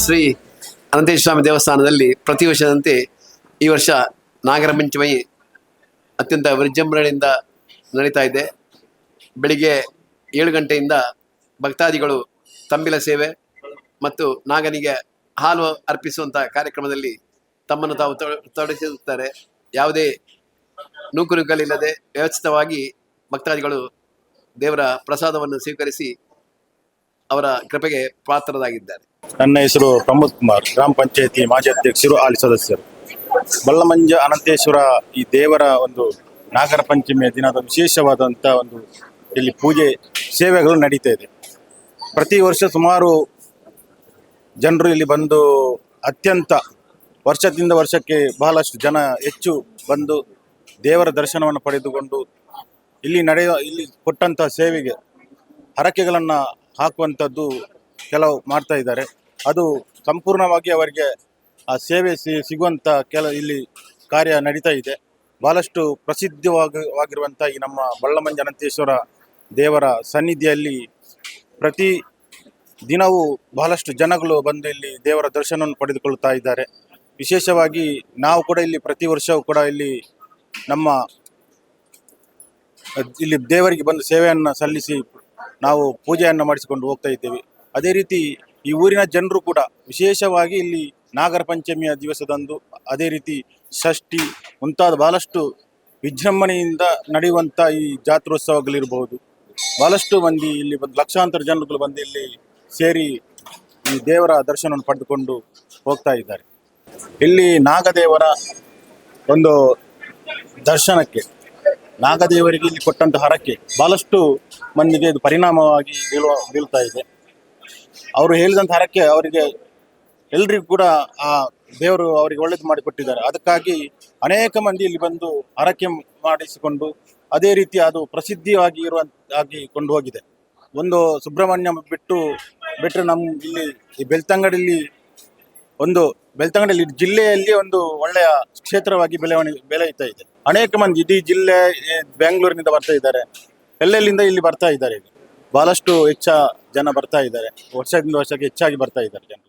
ಶ್ರೀ ಅನಂತೇಶ್ವರ ಸ್ವಾಮಿ ದೇವಸ್ಥಾನದಲ್ಲಿ ಪ್ರತಿ ವರ್ಷದಂತೆ ಈ ವರ್ಷ ನಾಗರ ಪಂಚಮಿ ಅತ್ಯಂತ ವಿಜೃಂಭಣೆಯಿಂದ ನಡೀತಾ ಇದೆ. ಬೆಳಿಗ್ಗೆ 7 ಗಂಟೆಯಿಂದ ಭಕ್ತಾದಿಗಳು ತಂಬಿಲ ಸೇವೆ ಮತ್ತು ನಾಗನಿಗೆ ಹಾಲು ಅರ್ಪಿಸುವಂಥ ಕಾರ್ಯಕ್ರಮದಲ್ಲಿ ತಮ್ಮನ್ನು ತಾವು ತೊಡಗಿಸುತ್ತಾರೆ. ಯಾವುದೇ ನೂಕುನುಗ್ಗಲಿಲ್ಲದೆ ವ್ಯವಸ್ಥಿತವಾಗಿ ಭಕ್ತಾದಿಗಳು ದೇವರ ಪ್ರಸಾದವನ್ನು ಸ್ವೀಕರಿಸಿ ಅವರ ಕೃಪೆಗೆ ಪಾತ್ರರಾಗಿದ್ದಾರೆ. ನನ್ನ ಹೆಸರು ಪ್ರಮೋದ್ ಕುಮಾರ್, ಗ್ರಾಮ ಪಂಚಾಯತಿ ಮಾಜಿ ಅಧ್ಯಕ್ಷರು, ಹಾಲಿ ಸದಸ್ಯರು. ಬಲ್ಲಮಂಜ ಅನಂತೇಶ್ವರ ಈ ದೇವರ ಒಂದು ನಾಗರ ಪಂಚಮಿಯ ದಿನದ ವಿಶೇಷವಾದಂಥ ಒಂದು ಇಲ್ಲಿ ಪೂಜೆ ಸೇವೆಗಳು ನಡೀತಾ ಇದೆ. ಪ್ರತಿ ವರ್ಷ ಸುಮಾರು ಜನರು ಇಲ್ಲಿ ಬಂದು ಅತ್ಯಂತ ವರ್ಷದಿಂದ ವರ್ಷಕ್ಕೆ ಬಹಳಷ್ಟು ಜನ ಹೆಚ್ಚು ಬಂದು ದೇವರ ದರ್ಶನವನ್ನು ಪಡೆದುಕೊಂಡು ಇಲ್ಲಿ ಕೊಟ್ಟಂಥ ಸೇವೆಗೆ ಹರಕೆಗಳನ್ನು ಹಾಕುವಂಥದ್ದು ಕೆಲವು ಮಾಡ್ತಾ ಇದ್ದಾರೆ. ಅದು ಸಂಪೂರ್ಣವಾಗಿ ಅವರಿಗೆ ಆ ಸೇವೆ ಸಿಗುವಂಥ ಇಲ್ಲಿ ಕಾರ್ಯ ನಡೀತಾ ಇದೆ. ಬಹಳಷ್ಟು ಪ್ರಸಿದ್ಧವಾಗಿರುವಂಥ ಈ ನಮ್ಮ ಬಲ್ಲಮಂಜ ಅನಂತೇಶ್ವರ ದೇವರ ಸನ್ನಿಧಿಯಲ್ಲಿ ಪ್ರತಿ ದಿನವೂ ಬಹಳಷ್ಟು ಜನಗಳು ಬಂದು ಇಲ್ಲಿ ದೇವರ ದರ್ಶನವನ್ನು ಪಡೆದುಕೊಳ್ಳುತ್ತಾ ಇದ್ದಾರೆ. ವಿಶೇಷವಾಗಿ ನಾವು ಕೂಡ ಇಲ್ಲಿ ಪ್ರತಿ ವರ್ಷವೂ ಕೂಡ ಇಲ್ಲಿ ದೇವರಿಗೆ ಬಂದು ಸೇವೆಯನ್ನು ಸಲ್ಲಿಸಿ ನಾವು ಪೂಜೆಯನ್ನು ಮಾಡಿಸಿಕೊಂಡು ಹೋಗ್ತಾ ಇದ್ದೇವೆ. ಅದೇ ರೀತಿ ಈ ಊರಿನ ಜನರು ಕೂಡ ವಿಶೇಷವಾಗಿ ಇಲ್ಲಿ ನಾಗರ ಪಂಚಮಿಯ ದಿವಸದಂದು ಅದೇ ರೀತಿ ಷಷ್ಠಿ ಮುಂತಾದ ಬಹಳಷ್ಟು ವಿಜೃಂಭಣೆಯಿಂದ ನಡೆಯುವಂಥ ಈ ಜಾತ್ರೋತ್ಸವಗಳಿರಬಹುದು. ಬಹಳಷ್ಟು ಮಂದಿ ಇಲ್ಲಿ ಬಂದು ಲಕ್ಷಾಂತರ ಜನರುಗಳು ಬಂದು ಇಲ್ಲಿ ಸೇರಿ ಈ ದೇವರ ದರ್ಶನವನ್ನು ಪಡೆದುಕೊಂಡು ಹೋಗ್ತಾ ಇದ್ದಾರೆ. ಇಲ್ಲಿ ನಾಗದೇವರ ಒಂದು ದರ್ಶನಕ್ಕೆ ನಾಗದೇವರಿಗೆ ಇಲ್ಲಿ ಕೊಟ್ಟಂಥ ಹರಕೆ ಬಹಳಷ್ಟು ಮಂದಿಗೆ ಇದು ಪರಿಣಾಮವಾಗಿ ಬೀಳ್ತಾ ಇದೆ. ಅವರು ಹೇಳಿದಂಥ ಹರಕೆ ಅವರಿಗೆ ಎಲ್ರಿಗೂ ಕೂಡ ಆ ದೇವರು ಅವರಿಗೆ ಒಳ್ಳೇದು ಮಾಡಿಕೊಟ್ಟಿದ್ದಾರೆ. ಅದಕ್ಕಾಗಿ ಅನೇಕ ಮಂದಿ ಇಲ್ಲಿ ಬಂದು ಹರಕೆ ಮಾಡಿಸಿಕೊಂಡು ಅದೇ ರೀತಿ ಅದು ಪ್ರಸಿದ್ಧಿಯಾಗಿ ಆಗಿ ಕೊಂಡು ಹೋಗಿದೆ. ಒಂದು ಸುಬ್ರಹ್ಮಣ್ಯ ಬಿಟ್ಟರೆ ನಮ್ಮ ಇಲ್ಲಿ ಈ ಬೆಳ್ತಂಗಡಿಯಲ್ಲಿ ಜಿಲ್ಲೆಯಲ್ಲಿ ಒಂದು ಒಳ್ಳೆಯ ಕ್ಷೇತ್ರವಾಗಿ ಬೆಳೆಯುತ್ತಾ ಇದೆ. ಅನೇಕ ಮಂದಿ ಇಡೀ ಜಿಲ್ಲೆ ಬೆಂಗಳೂರಿನಿಂದ ಬರ್ತಾ ಇದ್ದಾರೆ, ಎಲ್ಲೆಲ್ಲಿಂದ ಇಲ್ಲಿ ಬರ್ತಾ ಇದ್ದಾರೆ. ಬಹಳಷ್ಟು ಜನ ಬರ್ತಾ ಇದ್ದಾರೆ, ವರ್ಷದಿಂದ ವರ್ಷಕ್ಕೆ ಹೆಚ್ಚಾಗಿ ಬರ್ತಾ ಇದ್ದಾರೆ ಜನ.